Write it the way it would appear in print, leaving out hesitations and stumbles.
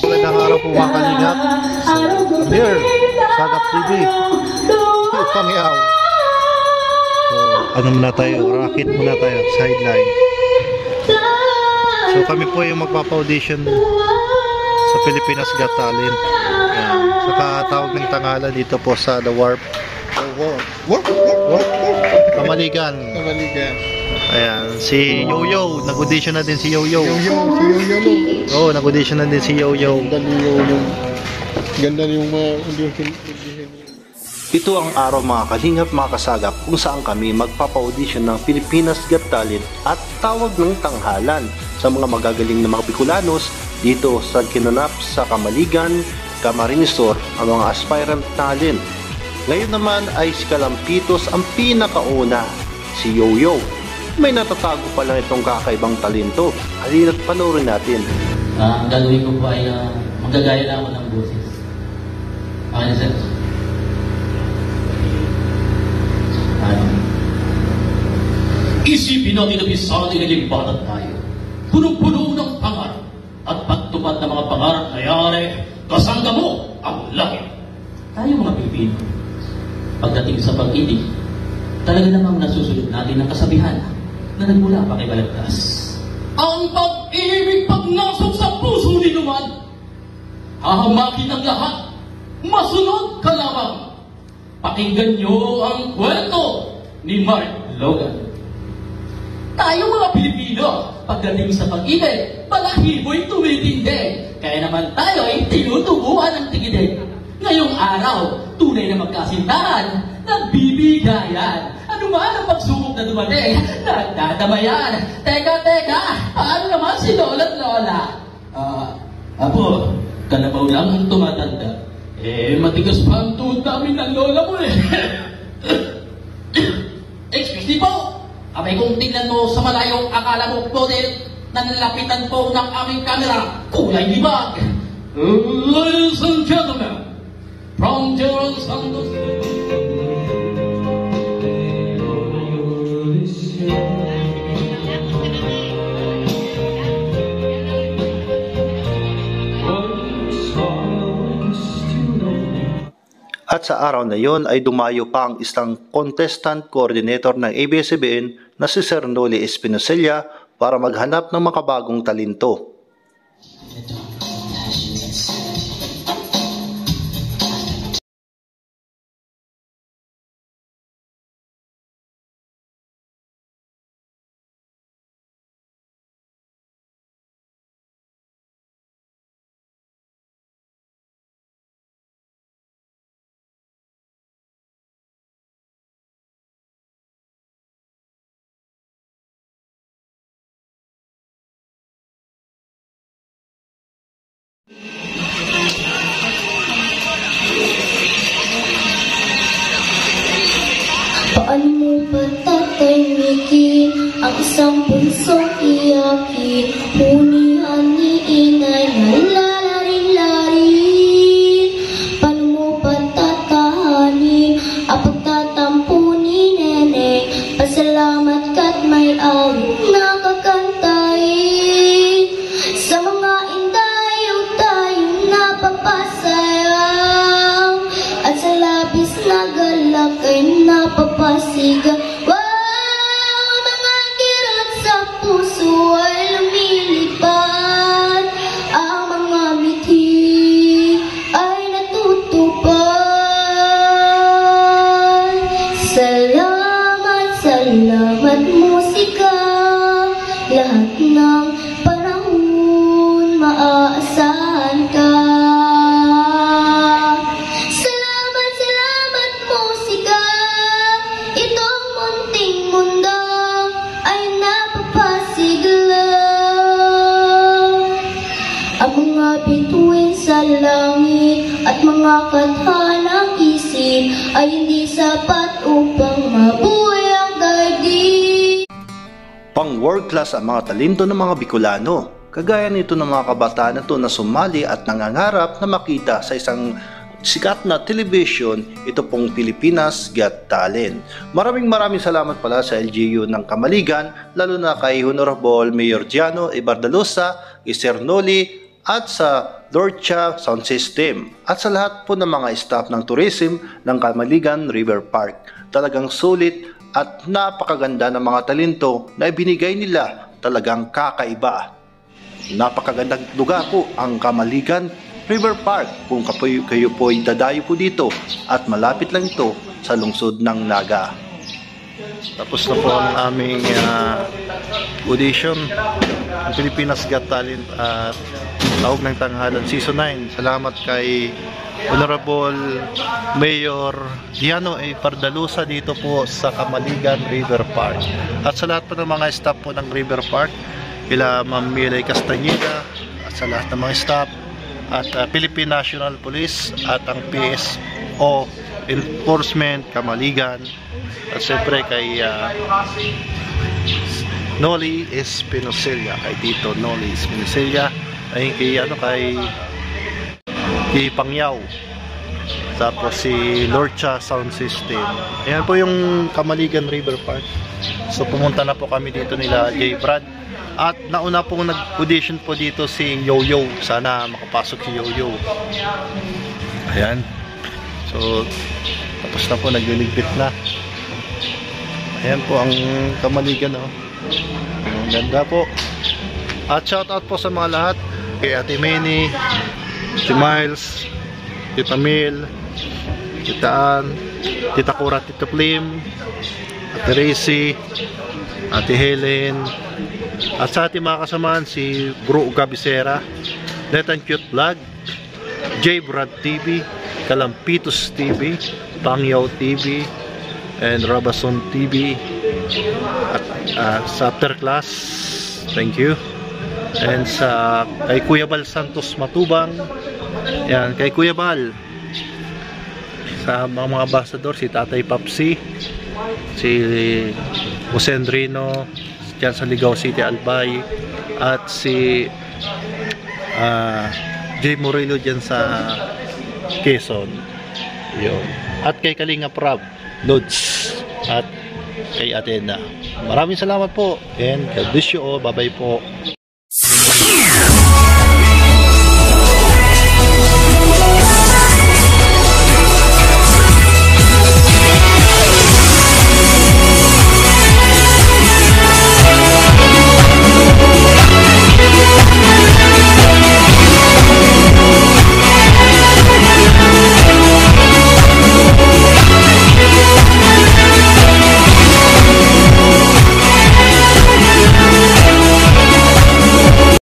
Magandang araw po mga kalingap. So, here, Sagap TV. Pangyaw. So, ano muna tayo? Rocket muna tayo. Sideline. So, kami po yung magpapa-audition sa Pilipinas Got Talent. Sa katawag ng tanghala dito po sa The Warp. Kamaligan. Ayan, si Yoyo, nag-audition na din si Yoyo. Oo, nag-audition na din si Yoyo. Ganda yung audition. Ito ang araw mga kalingap, mga kasagap, kung saan kami magpapa-audition ng Pilipinas Got Talent at tawag ng tanghalan sa mga magagaling na mga Bicolanos dito sa kinanap sa Kamaligan, Camarines Sur, ang mga aspirant talent. Ngayon naman ay si Kalampitos ang pinakauna, si Yoyo. May natatago pa lang itong kakaibang talento. Halina't panoorin natin. Ang gagawin ko po ay magagaya lang ako ng boses. Okay na sir? Isipin natin na bisang inilimbatan tayo. Punong-puno ng pangarap at pagtupad ng mga pangarap na yari, kasangga mo ang langit. Tayo mga Pilipino, pagdating sa pag-ibig, talaga namang nasusunod natin ang kasabihan na nagmula pa kay Balagtas. Ang pag-ibig pag nasok sa puso ni Luman, hahamakin ang lahat, masunod ka lamang. Pakinggan niyo ang kwento ni Mark Logan. Tayo mga Pilipino, pagdating sa pag-ibig, balahibo'y tumitindi. Kaya naman tayo ay tinutubuan ng tigidig. Ngayong araw, tunay na magkasintahan, nagbibigayan. Ano man ang pagsubok na dumating, nagdadamayan. Teka, paano naman si Lola at Lola? Apo, kalabaw lang ang tumatanda. Matigas pa ang tuhod namin ng Lola mo eh. Excuse me po, abay kung tingnan mo sa malayong akala mo model, nanlapitan po ng aming kamera, kulay libag. Ladies and gentlemen, from General Santos. At sa araw na yon ay dumayo pa ang isang contestant coordinator ng ABS-CBN na si Sir Noli Espinosa para maghanap ng makabagong talento. Paano mo ba tatahimikin ang isang punsong iyakin? Hunihan ni inay na lalarin-larin. Paano mo ba tatahanin ang pagtatampo ni neneng? Pasalamat ka't may awit na kakantahin. Sa mga indayo tayo napapasayaw, at sa labis na galak ay napapasigaw. Wow! Mga kirot sa puso ay lumilipad, ang mga mithi ay natutupad. Salamat musika, lahat ng panahon maaasahan ka. Salamat musika, itong munting mundo ay napapasigla. Ang mga bituin sa langit at mga kathanang isip ay hindi sapat upang mabuhay ang daigdig. Pang world class ang mga talento ng mga Bicolano. Kagaya nito ng mga kabataan na to na sumali at nangangarap na makita sa isang sikat na television, ito pong Pilipinas Got Talent. Maraming salamat pala sa LGU ng Camaligan, lalo na kay Honorable Mayor Giano Ibardalosa, Sir Noli, at sa Dorcha Sound System, at sa lahat po ng mga staff ng tourism ng Camaligan River Park. Talagang sulit at napakaganda ng mga talento na ibinigay nila, talagang kakaiba. Napakagandang lugar po ang Camaligan River Park kung kayo po ay dadayo po dito, at malapit lang ito sa lungsod ng Naga. Tapos na po ang aming audition ng Pilipinas Got Talent at Tawag ng Tanghalan Season 9. Salamat kay Honorable Mayor Giano Ibardalosa dito po sa Camaligan River Park, at sa lahat po ng mga staff po ng River Park, kila Ma'am Milay Castañeda, at sa lahat ng mga staff, at Philippine National Police, at ang PSO Enforcement Camaligan, at siyempre kay Noli Espinoselia, kay Tito Noli Espinoselia, ay kay Pangyaw, tapos si Lorcha Sound System. Ayan po yung Camaligan River Park. So pumunta na po kami dito nila J. Brad, at nauna po nag-audition po dito si Yo-Yo. Sana makapasok si Yo-Yo. Ayan, so tapos na po, nagliligpit na. Ayan po ang Camaligan, oh. Ang ganda po. At shoutout po sa mga lahat, kay Ate Meni, si Miles, Tita Mil, Tita Ann, Tita Cora, Tita Plim, Ate Racy, Ate Helen, at sa ating mga kasamaan, si Bro Gabisera, Net and Cute Vlog, J. Brad TV, Kalampitos TV, Pangyaw TV, and Rabason TV, at sa After Class, thank you. And sa kay Kuya Bal Santos Matubang, yan, kay Kuya Bal, sa mga ambassador, si Tatay Papsi, si Busendrino dyan sa Ligao City, Albay, at si J. Murillo dyan sa Quezon, yun. At kay Kalinga Prab Lods, at kay Atena. Maraming salamat po, and God bless you all. Bye bye po.